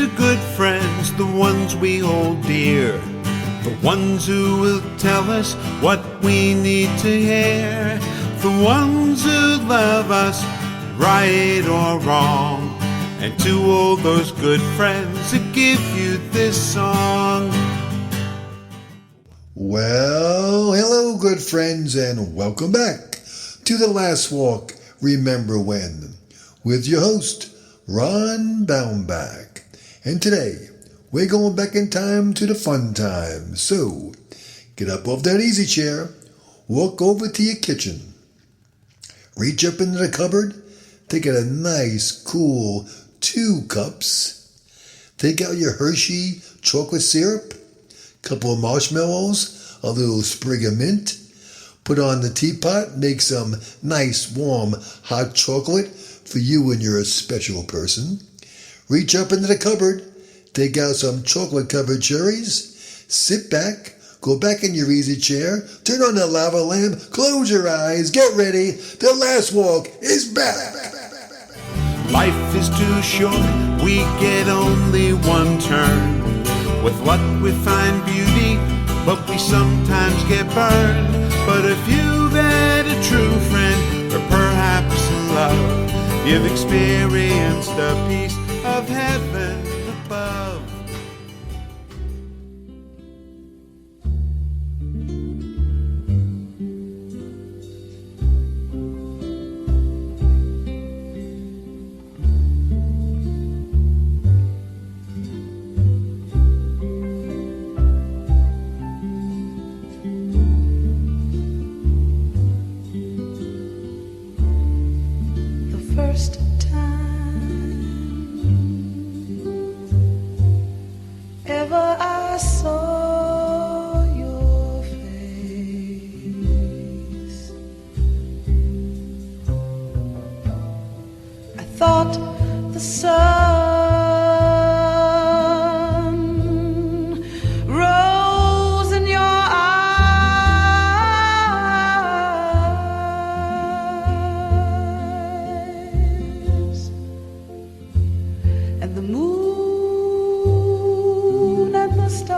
to good friends, the ones we hold dear, the ones who will tell us what we need to hear, the ones who love us right or wrong, and to all those good friends that give you this song. Well, hello good friends, and welcome back to The Last Walk, Remember When, with your host, Ron Baumbach. And today, we're going back in time to the fun times. So, get up off that easy chair, walk over to your kitchen, reach up into the cupboard, take out a nice, cool 2 cups, take out your Hershey chocolate syrup, couple of marshmallows, a little sprig of mint, put on the teapot, make some nice, warm, hot chocolate for you and your special person. Reach up into the cupboard, take out some chocolate-covered cherries, sit back, go back in your easy chair, turn on the lava lamp, close your eyes, get ready. The Last Walk is back. Life is too short, we get only one turn. With luck we find beauty, but we sometimes get burned. But if you've had a true friend, or perhaps in love, you've experienced a piece of heaven above. First time ever I saw your face, I thought the sun rose in your eyes, and the moon and the stars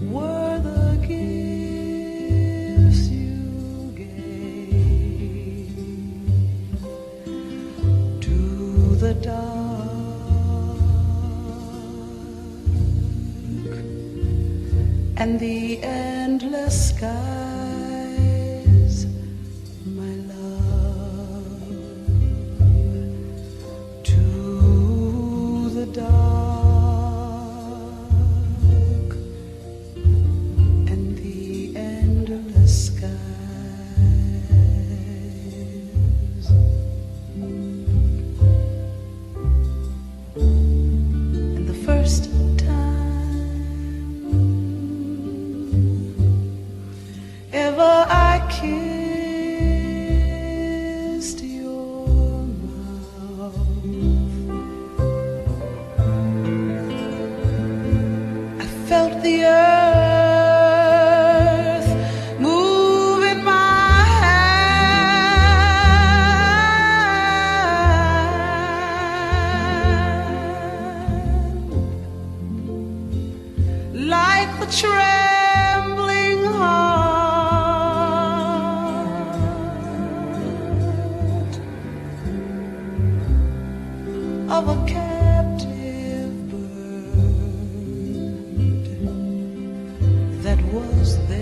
were the gifts you gave to the dark and the endless skies, my love, to the dark and the endless skies. And the first time ever I kissed your mouth, I felt the earth move in my hand, like the trembling heart of a captive bird that was there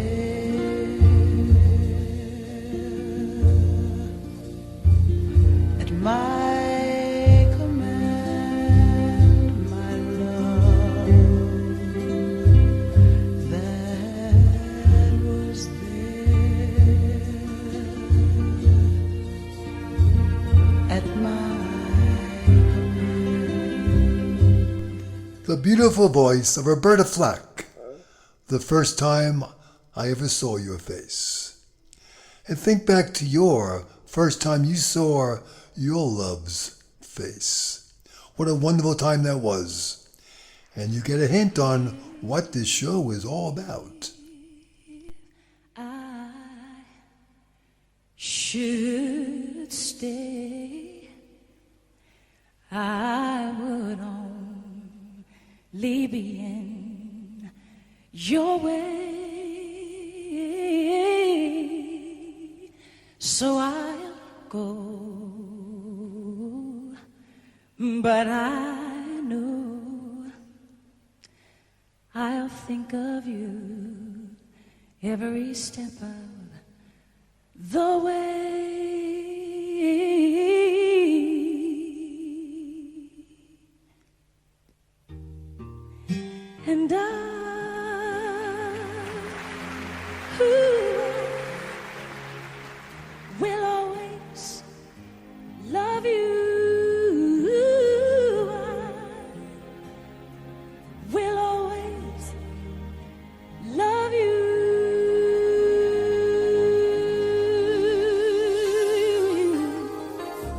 at my command, my love, that was there at my The beautiful voice of Roberta Flack, the first time I ever saw your face. And think back to your first time you saw your love's face. What a wonderful time that was. And you get a hint on what this show is all about. I should stay. I would only be in your way. So I'll go, but I know I'll think of you every step of the way. And will always love you. I will always love you.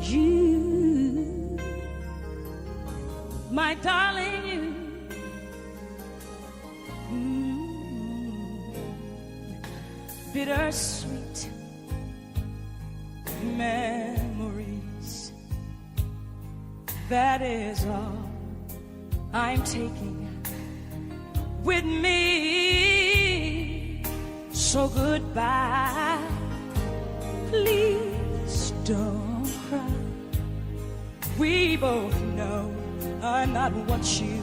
You, my darling, you. Bittersweet memories. That is all I'm taking with me. So goodbye. Please don't cry. We both know I'm not what you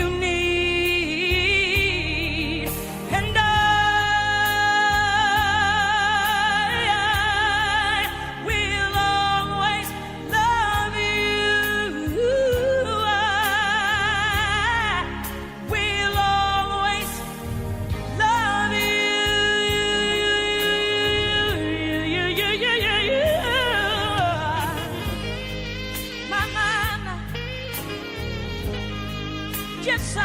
need. And I will always love you. I will always love you. My mama, yes, I.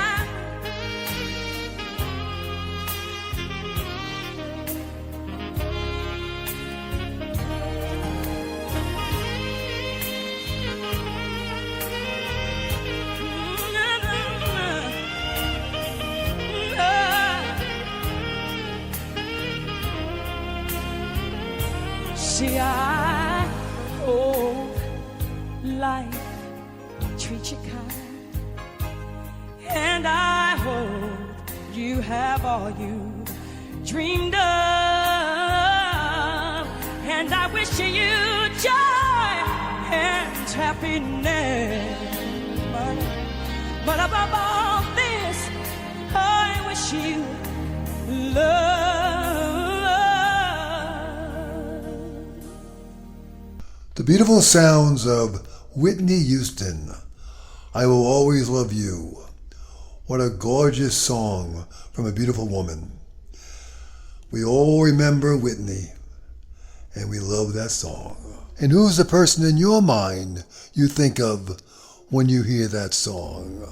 See, I hope life treats you kind, and I hope you have all you dreamed of, and I wish you joy and happiness. But above all this, I wish you love. The beautiful sounds of Whitney Houston, I Will Always Love You. What a gorgeous song from a beautiful woman. We all remember Whitney, and we love that song. And who's the person in your mind you think of when you hear that song?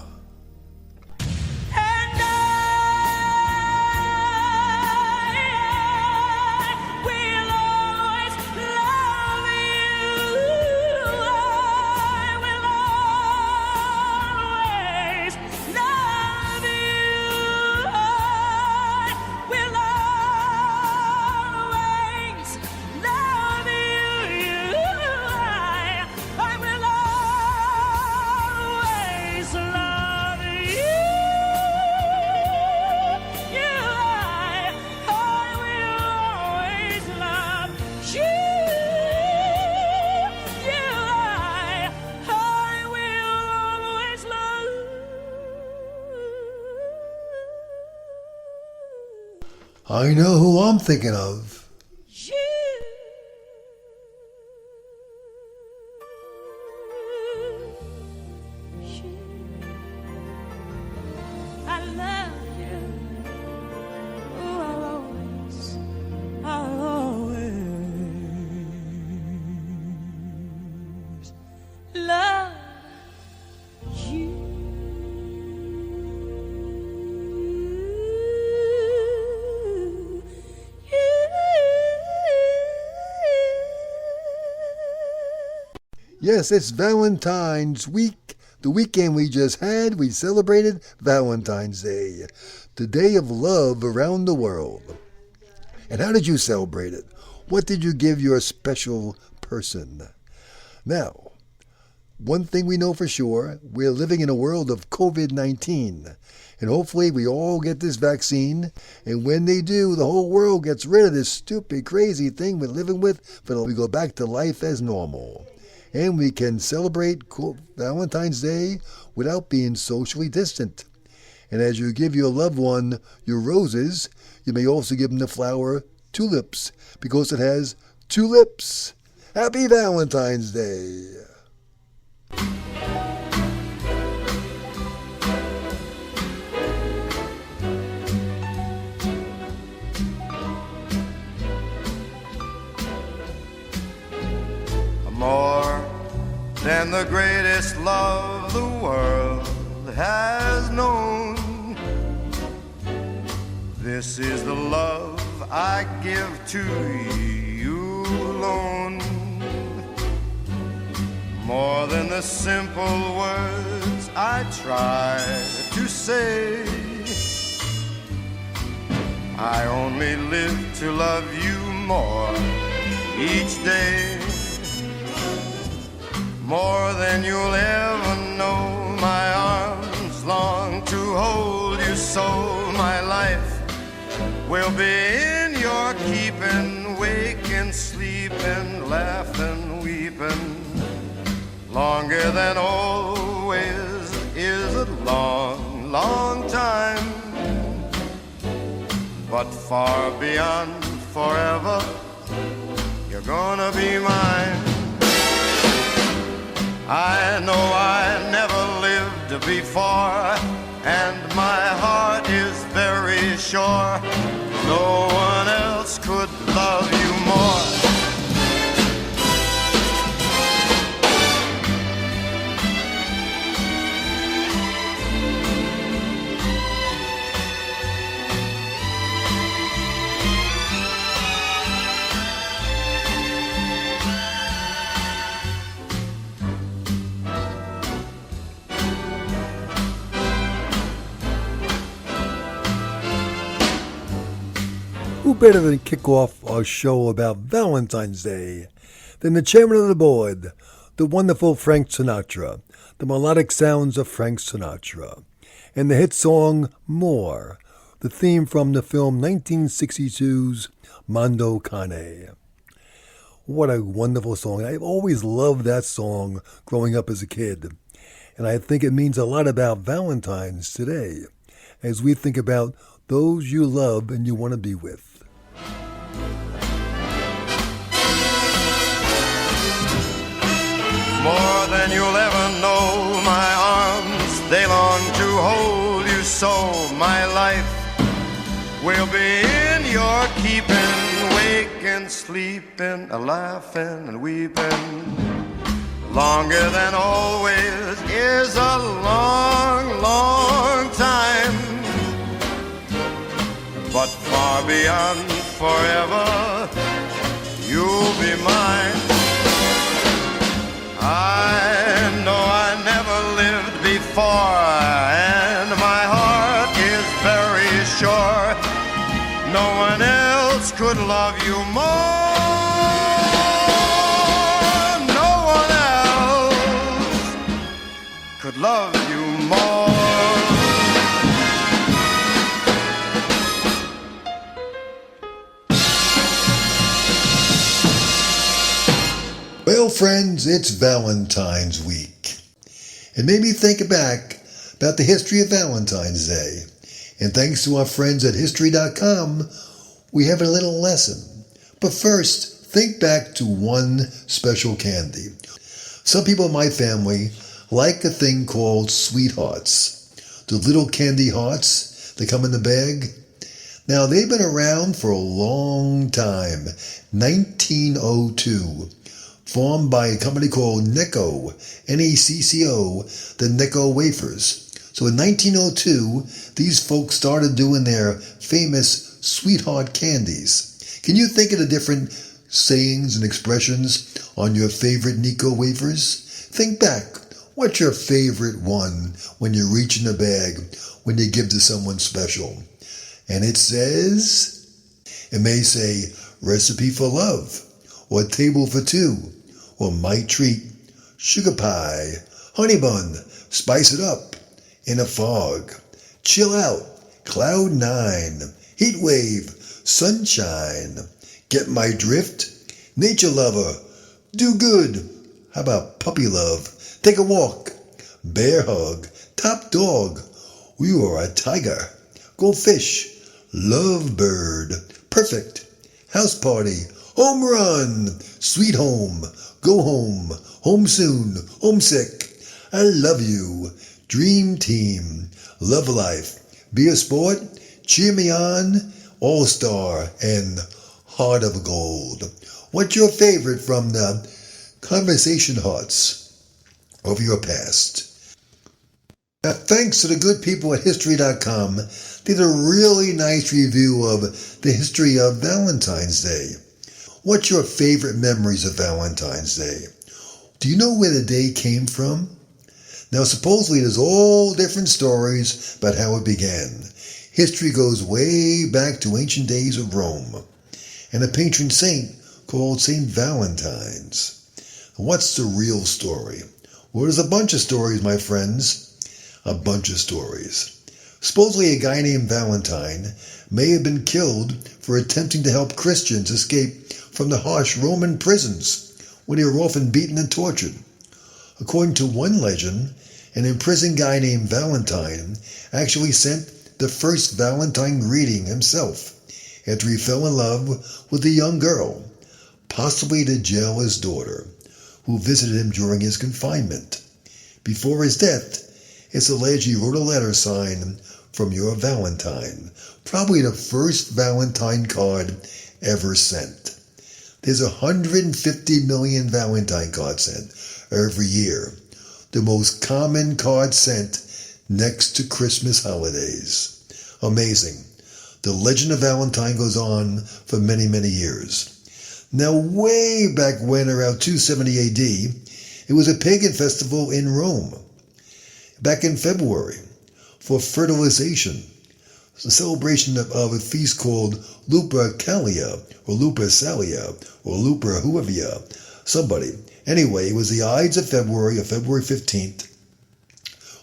I know who I'm thinking of. I love you. Oh, I'll always love you. Yes, it's Valentine's week. The weekend we just had, we celebrated Valentine's Day, the day of love around the world. And how did you celebrate it? What did you give your special person? Now, One thing we know for sure, we're living in a world of COVID-19. And hopefully we all get this vaccine. And when they do, the whole world gets rid of this stupid, crazy thing we're living with. But we go back to life as normal. And we can celebrate Valentine's Day without being socially distant. And as you give your loved one your roses, you may also give them the flower tulips, because it has two lips. Happy Valentine's Day! More than the greatest love the world has known, this is the love I give to you alone. More than the simple words I try to say, I only live to love you more each day. More than you'll ever know, my arms long to hold you so. My life will be in your keeping, waking, sleeping, laughing, weeping. Longer than always is a long, long time, but far beyond forever, you're gonna be mine. I know I never lived before, and my heart is very sure no one else could love you more. Who better than kick off our show about Valentine's Day than the chairman of the board, the wonderful Frank Sinatra, the melodic sounds of Frank Sinatra, and the hit song More, the theme from the film 1962's Mondo Cane. What a wonderful song. I've always loved that song growing up as a kid, and I think it means a lot about Valentine's today, as we think about those you love and you want to be with. More than you'll ever know, my arms, they long to hold you so. My life will be in your keeping, waking, sleeping, laughing and weeping. Longer than always is a long, long time, but far beyond forever, you'll be mine. I know I never lived before, and my heart is very sure no one else could love you more. No one else could love you more. Well, friends, it's Valentine's week. It made me think back about the history of Valentine's Day. And thanks to our friends at History.com, we have a little lesson. But first, think back to one special candy. Some people in my family like a thing called sweethearts. The little candy hearts that come in the bag. Now, they've been around for a long time. 1902. Formed by a company called Necco, Necco, the Necco wafers. So in 1902, these folks started doing their famous sweetheart candies. Can you think of the different sayings and expressions on your favorite Necco wafers? Think back. What's your favorite one when you reach in the bag when you give to someone special? And it may say, recipe for love, or table for two, or my treat, sugar pie, honey bun, spice it up, in a fog, chill out, cloud nine, heat wave, sunshine, get my drift, nature lover, do good, how about puppy love, take a walk, bear hug, top dog, you are a tiger, go fish, love bird, perfect, house party, home run, sweet home, go home, home soon, homesick, I love you, dream team, love life, be a sport, cheer me on, all-star, and heart of gold. What's your favorite from the conversation hearts of your past? Now, thanks to the good people at History.com, did a really nice review of the history of Valentine's Day. What's your favorite memories of Valentine's Day? Do you know where the day came from? Now, supposedly there's all different stories about how it began. History goes way back to ancient days of Rome, and a patron saint called Saint Valentines. What's the real story? Well, there's a bunch of stories, my friends. A bunch of stories. Supposedly a guy named Valentine may have been killed for attempting to help Christians escape from the harsh Roman prisons, where they were often beaten and tortured. According to one legend, an imprisoned guy named Valentine actually sent the first Valentine greeting himself after he fell in love with a young girl, possibly the jailer's daughter, who visited him during his confinement. Before his death, it's alleged he wrote a letter signed "From Your Valentine," probably the first Valentine card ever sent. There's 150 million Valentine cards sent every year, the most common card sent next to Christmas holidays. Amazing. The legend of Valentine goes on for many, many years. Now, way back when, around 270 AD, it was a pagan festival in Rome. Back in February, for fertilization, it's a celebration of a feast called Lupercalia, or Lupercalia, or Luperhuavia, somebody. Anyway, it was the Ides of February 15th.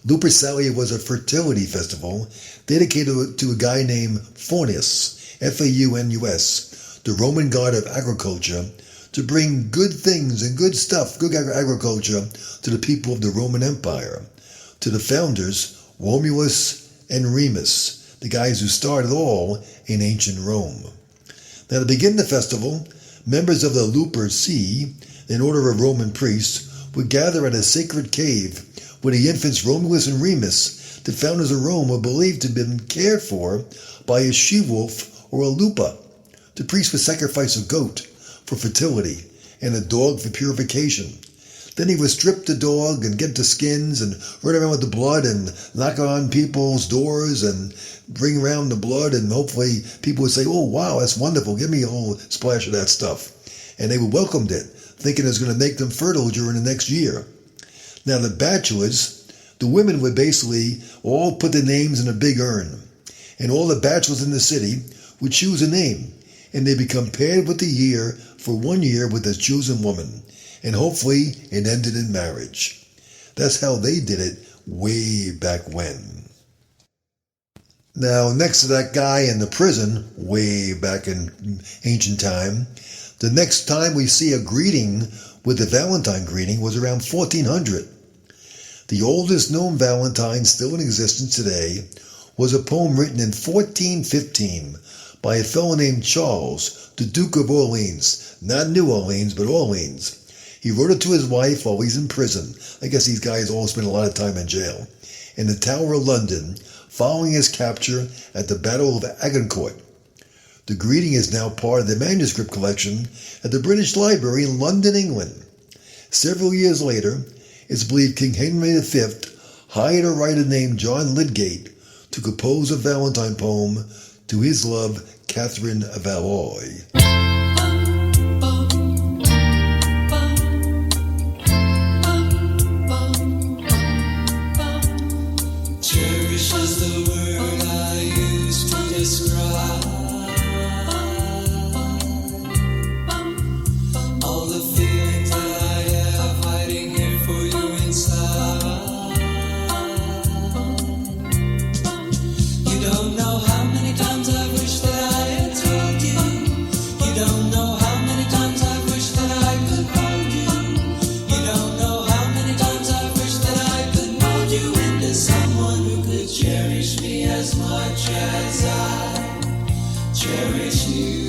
Lupercalia was a fertility festival dedicated to a guy named Faunus, Faunus, the Roman god of agriculture, to bring good things and good stuff, good agriculture, to the people of the Roman Empire. To the founders, Romulus and Remus, the guys who started all in ancient Rome. Now, to begin the festival, members of the Luperci, in order of Roman priests, would gather at a sacred cave where the infants Romulus and Remus, the founders of Rome, were believed to have been cared for by a she-wolf or a lupa. The priest would sacrifice a goat for fertility and a dog for purification. Then he would strip the dog and get the skins and run around with the blood and knock on people's doors and bring around the blood, and hopefully people would say, "Oh, wow, that's wonderful. Give me a whole splash of that stuff." And they would welcome it, thinking it was going to make them fertile during the next year. Now, the bachelors, the women would basically all put their names in a big urn, and all the bachelors in the city would choose a name, and they become paired with the year for 1 year with a chosen woman. And hopefully it ended in marriage. That's how they did it way back when. Now, next to that guy in the prison, way back in ancient time, the next time we see a greeting with the Valentine greeting was around 1400. The oldest known Valentine still in existence today was a poem written in 1415 by a fellow named Charles, the Duke of Orleans. Not New Orleans, but Orleans. He wrote it to his wife while he's in prison. I guess these guys all spend a lot of time in jail. In the Tower of London, following his capture at the Battle of Agincourt. The greeting is now part of the manuscript collection at the British Library in London, England. Several years later, it's believed King Henry V hired a writer named John Lydgate to compose a Valentine poem to his love, Catherine of Valois. All the feelings that I have hiding here for cherish you.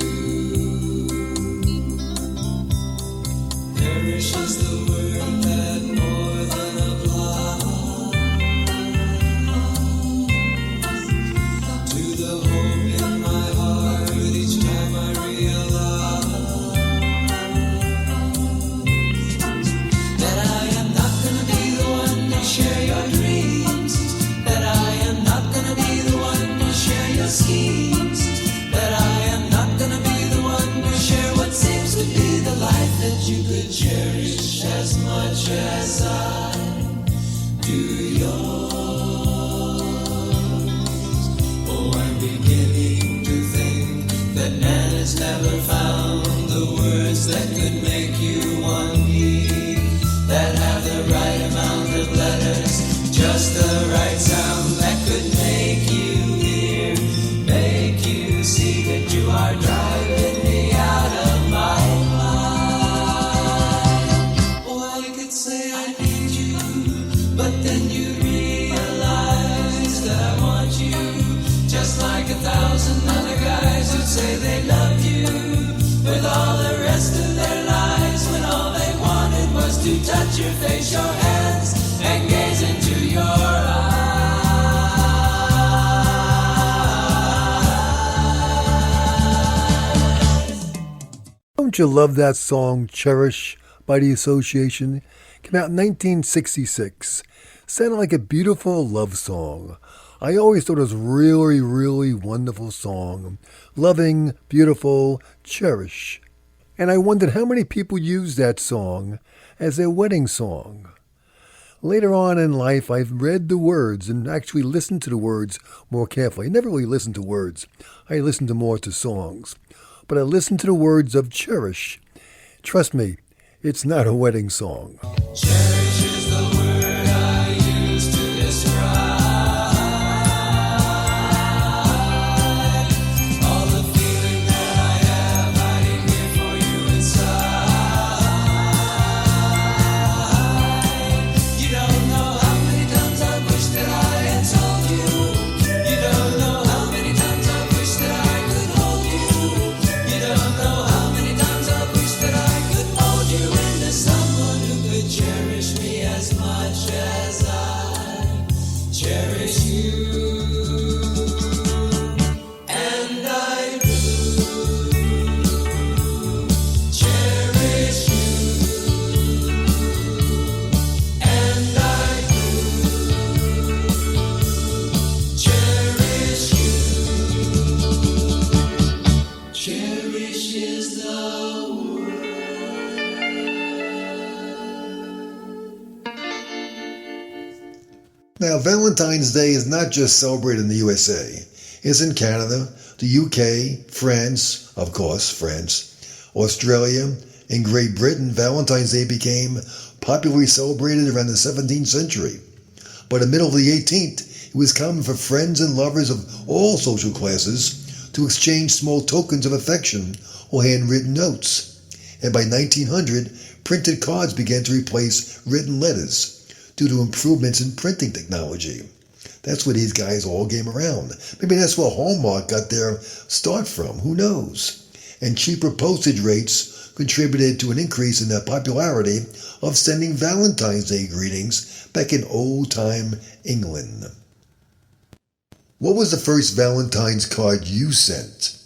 Cherish is the word that more than applies to the hope in my heart each time I realize that I am not gonna be the one to share your dreams, that I am not gonna be the one to share your schemes, that I am not gonna be the one to share what seems to be the life that you could cherish as much as I do yours. Oh, I'm beginning to think that man has never found the words that could make you one me, that have the right amount of letters, just the right sound that could make you hear, make you see that you are driving me out of my mind. Oh, I could say I need you, but then you realize that I want you, just like 1,000 other guys who say they love you with all the rest of their lives, when all they wanted was to touch your face, your hands, and gaze into your eyes. Don't you love that song, Cherish, by The Association? Came out in 1966. Sounded like a beautiful love song. I always thought it was really, really wonderful song. Loving, beautiful, cherish. And I wondered how many people use that song as their wedding song. Later on in life, I've read the words and actually listened to the words more carefully. I never really listened to words. I listened more to songs. But I listened to the words of Cherish. Trust me, it's not a wedding song. Cherish is the word I use to describe all the feeling that I have hiding here for you inside. You don't know how many times I wish that I had told you. You don't know how many times I wish that I could hold you. You don't know how many times I wish that I could mold you into someone who could cherish me as much as I cherish you. And I do cherish you. And I do cherish you. Cherish is the word. Now, Valentine's Day is not just celebrated in the USA. It's in Canada, the UK, France, of course, France, Australia, and Great Britain. Valentine's Day became popularly celebrated around the 17th century. By the middle of the 18th, it was common for friends and lovers of all social classes to exchange small tokens of affection or handwritten notes. And by 1900, printed cards began to replace written letters due to improvements in printing technology. That's where these guys all came around. Maybe that's where Hallmark got their start from. Who knows? And cheaper postage rates contributed to an increase in the popularity of sending Valentine's Day greetings back in old-time England. What was the first Valentine's card you sent?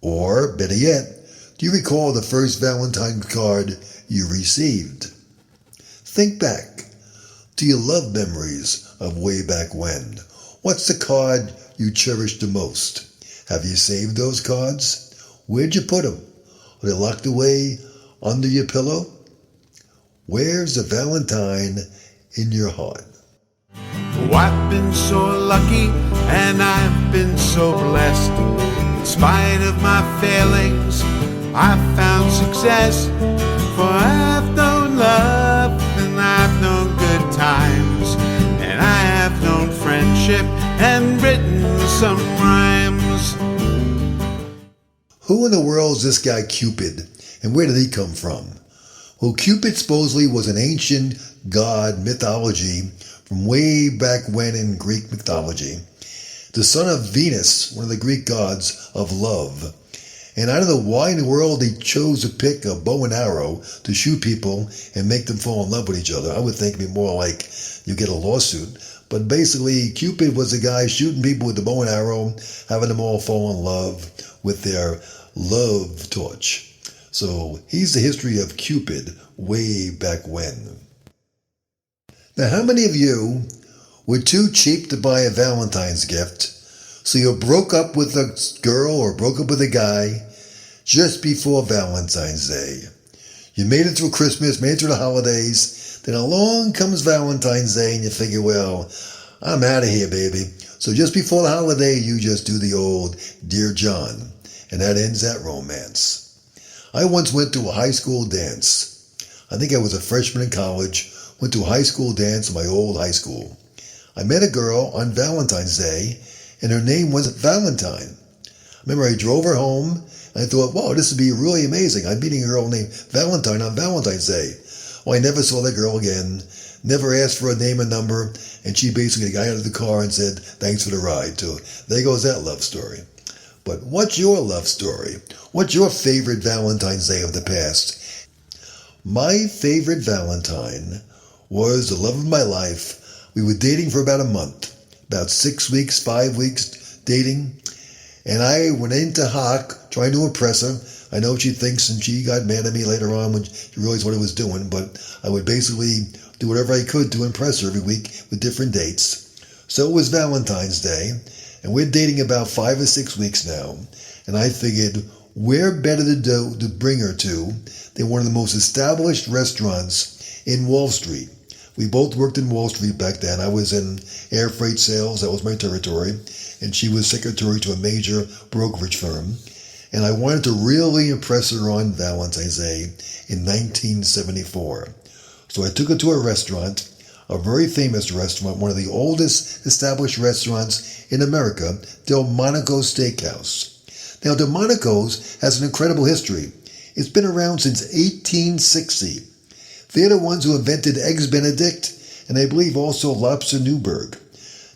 Or, better yet, do you recall the first Valentine's card you received? Think back. Do you love memories of way back when? What's the card you cherish the most? Have you saved those cards? Where'd you put them? Are they locked away under your pillow? Where's the Valentine in your heart? Oh, I've been so lucky and I've been so blessed. In spite of my failings, I've found success. For I've known love and I've known good times, and I have known friendship and written some rhymes. Who in the world is this guy Cupid, and where did he come from? Well, Cupid supposedly was an ancient god mythology from way back when in Greek mythology. the son of Venus, one of the Greek gods of love. And I don't know why in the world he chose to pick a bow and arrow to shoot people and make them fall in love with each other. I would think it'd be more like you get a lawsuit. But basically, Cupid was the guy shooting people with the bow and arrow, having them all fall in love with their love torch. So he's the history of Cupid way back when. Now, how many of you were too cheap to buy a Valentine's gift, so you broke up with a girl or broke up with a guy just before Valentine's Day? You made it through Christmas, made it through the holidays, then along comes Valentine's Day and you figure, well, I'm out of here, baby. So just before the holiday, you just do the old Dear John, and that ends that romance. I once went to a high school dance. I think I was a freshman in college, went to a high school dance in my old high school. I met a girl on Valentine's Day, and her name was Valentine. I remember I drove her home, and I thought, wow, this would be really amazing. I'm meeting a girl named Valentine on Valentine's Day. Well, I never saw that girl again, never asked for a name and number, and she basically got out of the car and said, thanks for the ride. So there goes that love story. But what's your love story? What's your favorite Valentine's Day of the past? My favorite Valentine was the love of my life. We were dating for about a month, about 6 weeks, 5 weeks dating. And I went into Hock trying to impress her. I know what she thinks, and she got mad at me later on when she realized what I was doing. But I would basically do whatever I could to impress her every week with different dates. So it was Valentine's Day, and we're dating about 5 or 6 weeks now. And I figured, where better to bring her to than one of the most established restaurants in Wall Street. We both worked in Wall Street back then. I was in air freight sales. That was my territory. And she was secretary to a major brokerage firm. And I wanted to really impress her on Valentine's Day in 1974. So I took her to a restaurant, a very famous restaurant, one of the oldest established restaurants in America, Delmonico's Steakhouse. Now, Delmonico's has an incredible history. It's been around since 1860. They're the ones who invented Eggs Benedict, and I believe also Lobster Newburg.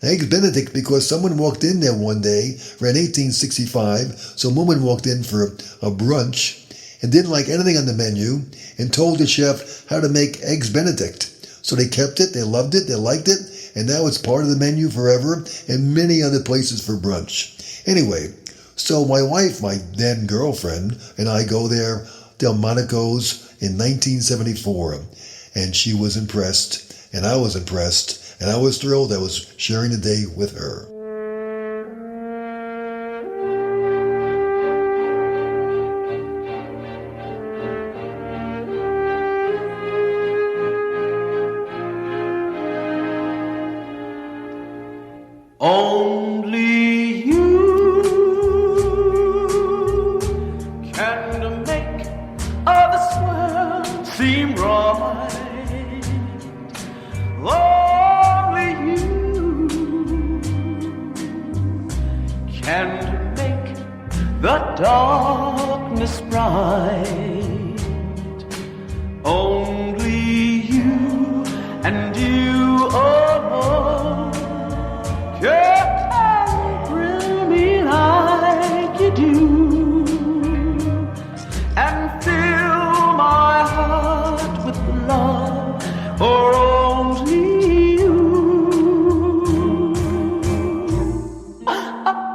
Eggs Benedict because someone walked in there one day around 1865. Some woman walked in for a brunch and didn't like anything on the menu and told the chef how to make Eggs Benedict. So they kept it, they loved it, they liked it, and now it's part of the menu forever and many other places for brunch. Anyway, so my wife, my then girlfriend, and I go there, Delmonico's, in 1974, and she was impressed, and I was impressed, and I was thrilled I was sharing the day with her. Only you can make this world seem right. Only you can make the darkness bright. Only you and you alone can thrill me like you do and fill my heart with love for only you.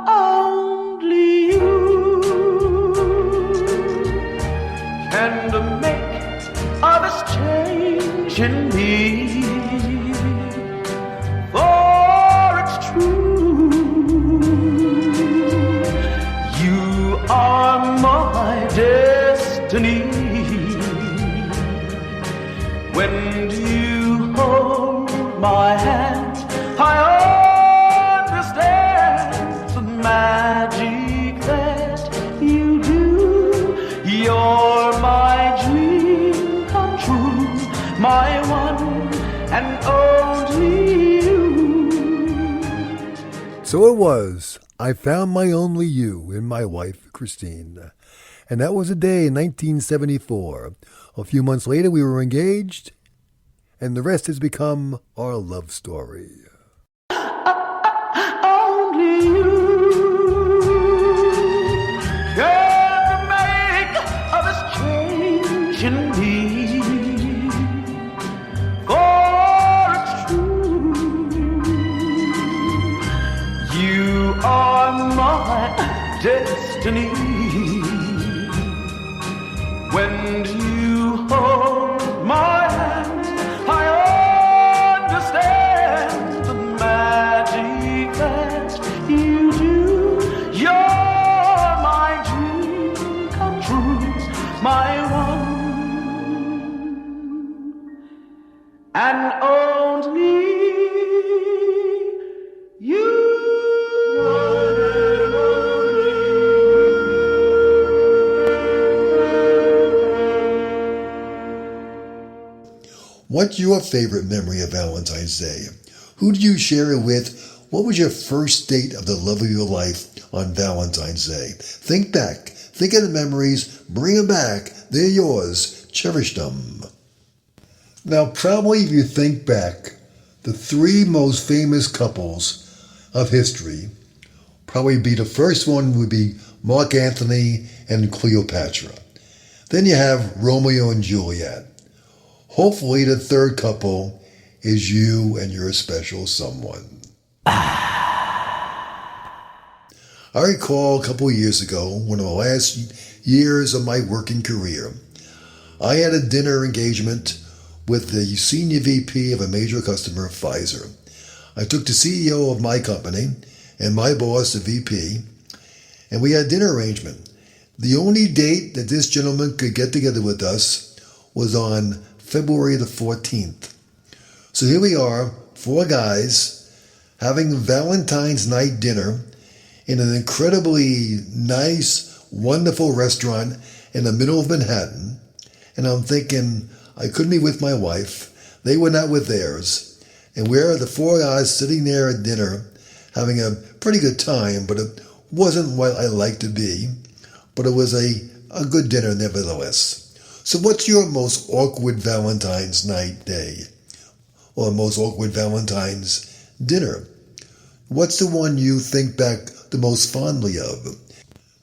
Only you can make this change in me. For it's true, you are my destiny. When you hold my hand, I understand the magic that you do. You're my dream come true, my one and only you. So it was. I found my only you in my wife, Christine. And that was a day in 1974. A few months later, we were engaged, and the rest has become our love story. Only you. and you hold my hand, I understand the magic that you do. You're my dream come true, my one and only you. What's your favorite memory of Valentine's Day? Who did you share it with? What was your first date of the love of your life on Valentine's Day? Think back. Think of the memories. Bring them back. They're yours. Cherish them. Now, probably if you think back, the three most famous couples of history, probably be the first one would be Mark Antony and Cleopatra. Then you have Romeo and Juliet. Hopefully the third couple is you and your special someone. I recall a couple of years ago, one of the last years of my working career, I had a dinner engagement with the senior VP of a major customer, Pfizer. I took the CEO of my company and my boss, the VP, and we had a dinner arrangement. The only date that this gentleman could get together with us was on February the 14th. So here we are, four guys, having Valentine's night dinner in an incredibly nice, wonderful restaurant in the middle of Manhattan. And I'm thinking, I couldn't be with my wife. They were not with theirs. And we're the four guys sitting there at dinner, having a pretty good time, but it wasn't what I liked to be. But it was a good dinner nevertheless. So what's your most awkward Valentine's night day? Or most awkward Valentine's dinner? What's the one you think back the most fondly of?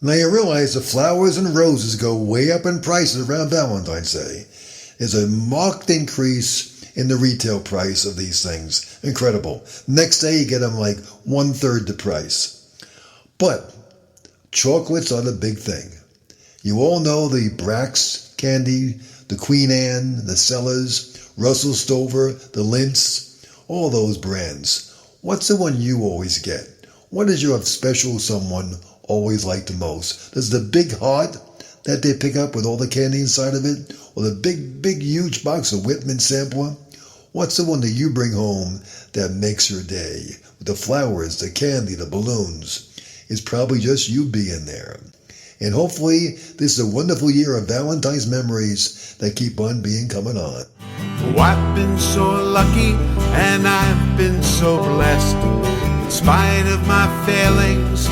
Now you realize the flowers and roses go way up in prices around Valentine's Day. There's a marked increase in the retail price of these things. Incredible. Next day you get them like 1/3 the price. But chocolates are the big thing. You all know the Brax candy, the Queen Anne, the Sellers, Russell Stover, the Lindt, all those brands. What's the one you always get? What does your special someone always like the most? Does the big heart that they pick up with all the candy inside of it? Or the big, huge box of Whitman sampler? What's the one that you bring home that makes your day? With the flowers, the candy, the balloons. It's probably just you being there. And hopefully, this is a wonderful year of Valentine's memories that keep on coming on. Oh, I've been so lucky and I've been so blessed. In spite of my failings,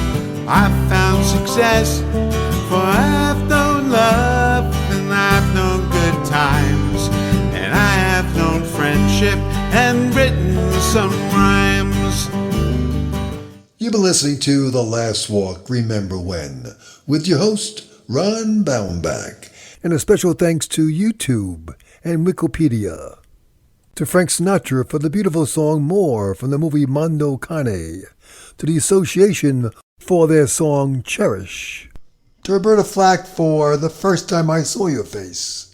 I've found success. For I've known love and I've known good times, and I have known friendship and written some rhymes. You've been listening to The Last Walk, Remember When, with your host, Ron Baumbach. And a special thanks to YouTube and Wikipedia. To Frank Sinatra for the beautiful song More from the movie Mondo Cane. To the Association for their song Cherish. To Roberta Flack for The First Time I Saw Your Face.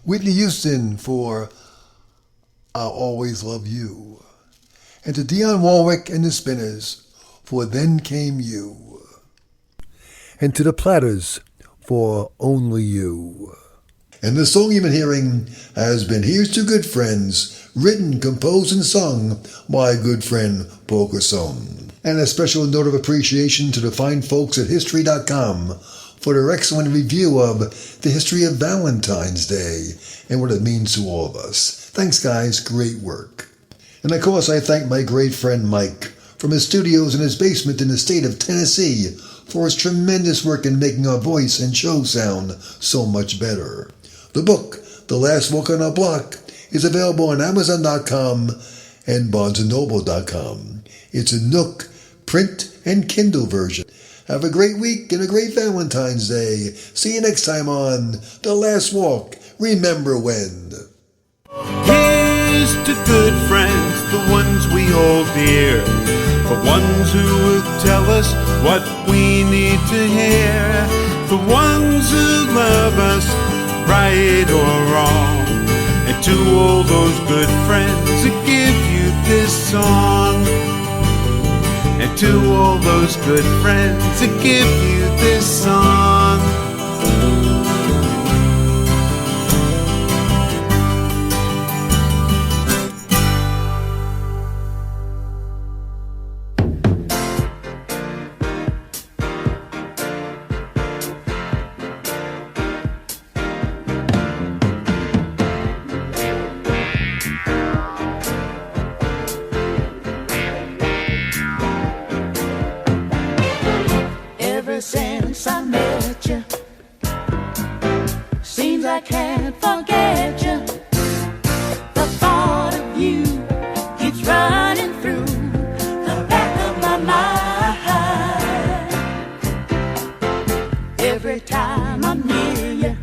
Whitney Houston for I'll Always Love You. And to Dionne Warwick and the Spinners for Then Came You. And to the Platters for Only You. And the song you've been hearing has been Here's to Good Friends, written, composed, and sung by good friend Paul Garson. And a special note of appreciation to the fine folks at History.com for their excellent review of the history of Valentine's Day and what it means to all of us. Thanks, guys. Great work. And of course, I thank my great friend Mike from his studios in his basement in the state of Tennessee for his tremendous work in making our voice and show sound so much better. The book, The Last Walk on Our Block, is available on Amazon.com and BarnesandNoble.com. It's a Nook print and Kindle version. Have a great week and a great Valentine's Day. See you next time on The Last Walk. Remember when. Here's to good friends, the ones we hold dear, the ones who will tell us what we need to hear, the ones who love us right to all those good friends who give you this song, and to all those good friends who give you this song. Ever since I met you, seems I can't forget you. The thought of you keeps running through the back of my mind. Every time I'm near you,